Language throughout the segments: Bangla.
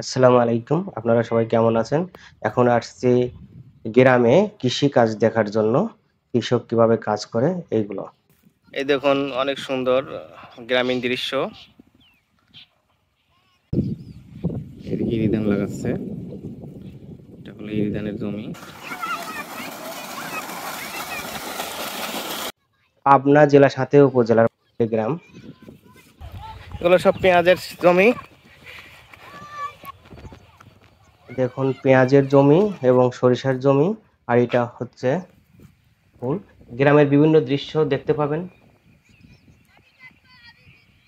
আসসালামু আলাইকুম। আপনারা সবাই কেমন আছেন? এখন আসছি গ্রামে কৃষিকাজ দেখার জন্য। কৃষক কিভাবে কাজ করে এইগুলো। এই দেখুন অনেক সুন্দর গ্রামীণ দৃশ্য। ইরি ধান লাগাচ্ছে। এটা হলো ইরি ধানের জমি। পাবনা জেলা সাথে উপজেলার গ্রাম। এগুলো সব পেঁয়াজের জমি। দেখুন পেঁয়াজের জমি এবং সরিষার জমি, আর এটা হচ্ছে ফুল। গ্রামের বিভিন্ন দৃশ্য দেখতে পাবেন।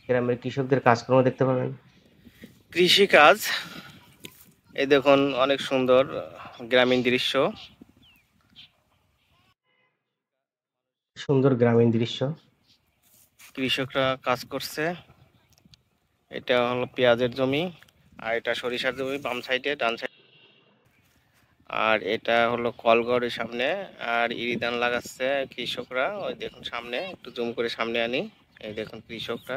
গ্রামের কৃষকদের কাজকর্ম দেখতে পাবেন। কৃষিকাজ, এই দেখুন অনেক সুন্দর গ্রামীণ দৃশ্য। সুন্দর গ্রামীণ দৃশ্য। কৃষকরা কাজ করছে। এটা হলো পেঁয়াজের জমি, আর এটা সরিষার জমি বাম সাইডে, ডান সাইড। আর এটা হলো কলগড়ের সামনে, আর ইরি ধান লাগাচ্ছে কৃষকরা। ওই দেখুন সামনে, একটু জুম করে সামনে আনি। এই দেখুন কৃষকরা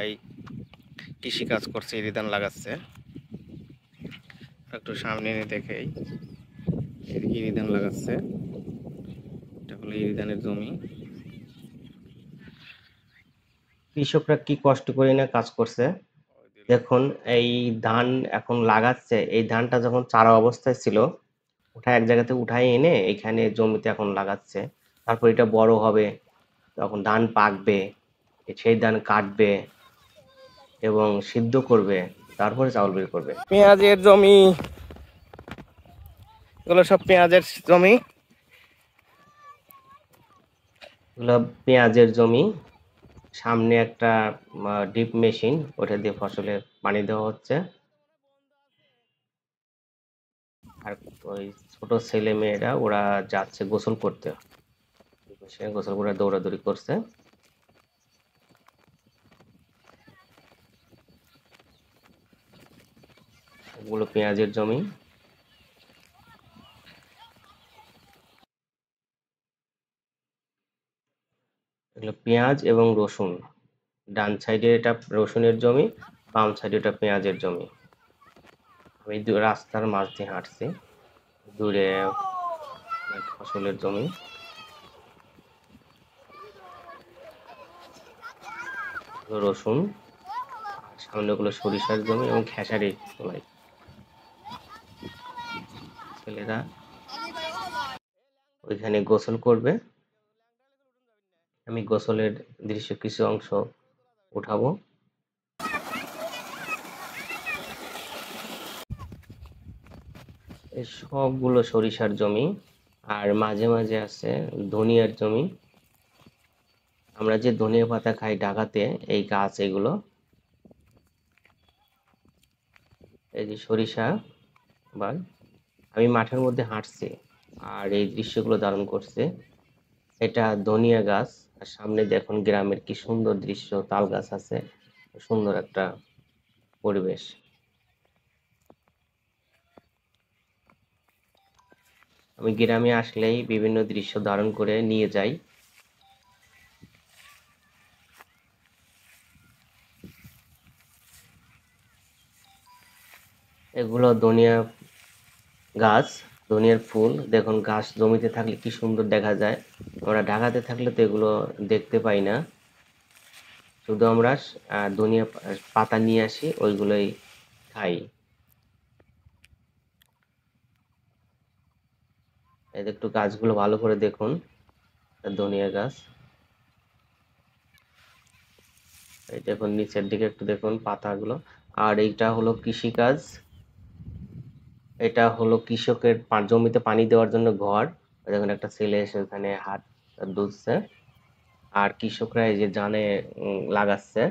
এই কৃষি কাজ করছে, ইরি ধান লাগাচ্ছে। একটু সামনে এনে দেখেই, ইরি ধান লাগাচ্ছে। এটা হলো ইরি ধানের জমি। কৃষকরা কি কষ্ট করে না কাজ করছে দেখুন। এই ধান এখন লাগাচ্ছে, এই ধানটা যখন চারা অবস্থায় ছিল ওটা এক জায়গাতে উঠাই এনে এখানে জমিতে এখন লাগাচ্ছে। তারপর এটা বড় হবে, তখন ধান পাকবে, সেই ধান কাটবে এবং সিদ্ধ করবে, তারপরে চাউল বের করবে। পেঁয়াজের জমি, এগুলো সব পেঁয়াজের জমি। এগুলো পেঁয়াজের জমি। সামনে একটা ডিপ মেশিন, ওটা দিয়ে ফসলে পানি দেওয়া হচ্ছে। আর ওই ছোট ছেলে মেয়েরা ওরা যাচ্ছে গোসল করতে, সে গোসল করে দৌড়াদৌড়ি করছে। এগুলো পেঁয়াজের জমি। এগুলো পেঁয়াজ এবং রসুন। ডান সাইডে এটা রসুনের জমি, বাম সাইডে এটা পেঁয়াজের জমি। আমি রাস্তার মাঝ দিয়ে হাঁটছি, দূরে ফসলের জমি। রসুন, সামনে গুলো সরিষার জমি এবং খেসারি তোলাই। ছেলেরা ওইখানে গোসল করবে। আমি গোসলের দৃশ্য কিছু অংশ উঠাবো। এই সবগুলো সরিষার জমি, আর মাঝে মাঝে আছে ধনিয়ার জমি। আমরা যে ধনিয়া পাতা খাই ঢাকাতে, এই গাছ এগুলো। এই যে সরিষা বাগ। আমি মাঠের মধ্যে হাঁটছি আর এই দৃশ্যগুলো ধারণ করছে। এটা ধনিয়া গাছ, আর সামনে দেখুন গ্রামের কি সুন্দর দৃশ্য, তাল গাছ আছে, সুন্দর একটা পরিবেশ। আমি গ্রামে আসলেই বিভিন্ন দৃশ্য ধারণ করে নিয়ে যাই। এগুলো ধনিয়া গাছ, ধনিয়ার ফুল। দেখুন গাছ জমিতে থাকলে কি সুন্দর দেখা যায়। আমরা ঢাকাতে থাকলে তো এগুলো দেখতে পাই না, শুধু আমরা ধনিয়া পাতা নিয়ে আসি, ওইগুলোই খাই। এই একটু গাছগুলো ভালো করে দেখুন, ধনিয়া গাছ। এই দেখুন নিচের দিকে একটু দেখুন পাতাগুলো। আর এইটা হলো কৃষিকাজ। এটা হলো কৃষকের জমিতে পানি দেওয়ার জন্য ঘর। দেখুন একটা ছেলে এসে ওখানে হাত ধুচ্ছে। আর কৃষকরা এই যে জানে লাগাচ্ছে।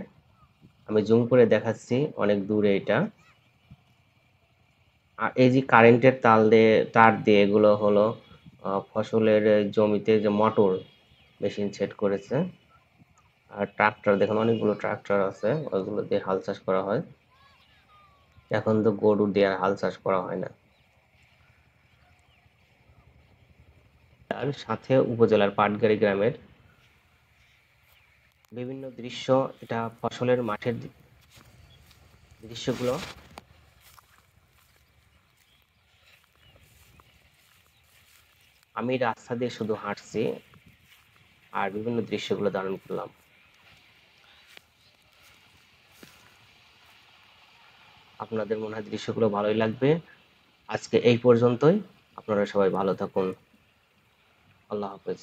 আমি জুম করে দেখাচ্ছি অনেক দূরে এটা। আর এই যে কারেন্টের তার দিয়ে এগুলো হলো ফসলের জমিতে যে মোটর মেশিন সেট করেছে। আর ট্রাক্টর দেখুন, অনেকগুলো ট্রাক্টর আছে, ওইগুলো দিয়ে হাল চাষ করা হয়। এখন তো গরু দিয়ে আর হাল চাষ করা হয় না। তার সাথে উপজেলার পাটগাড়ি গ্রামের বিভিন্ন দৃশ্য। এটা ফসলের মাঠের দৃশ্যগুলো। আমি রাস্তা দিয়ে শুধু হাঁটছি আর বিভিন্ন দৃশ্যগুলো ধারণ করলাম। আপনাদের মনে হয় দৃশ্যগুলো ভালোই লাগবে। আজকে এই পর্যন্তই। আপনারা সবাই ভালো থাকুন। আল্লাহ হাফেজ।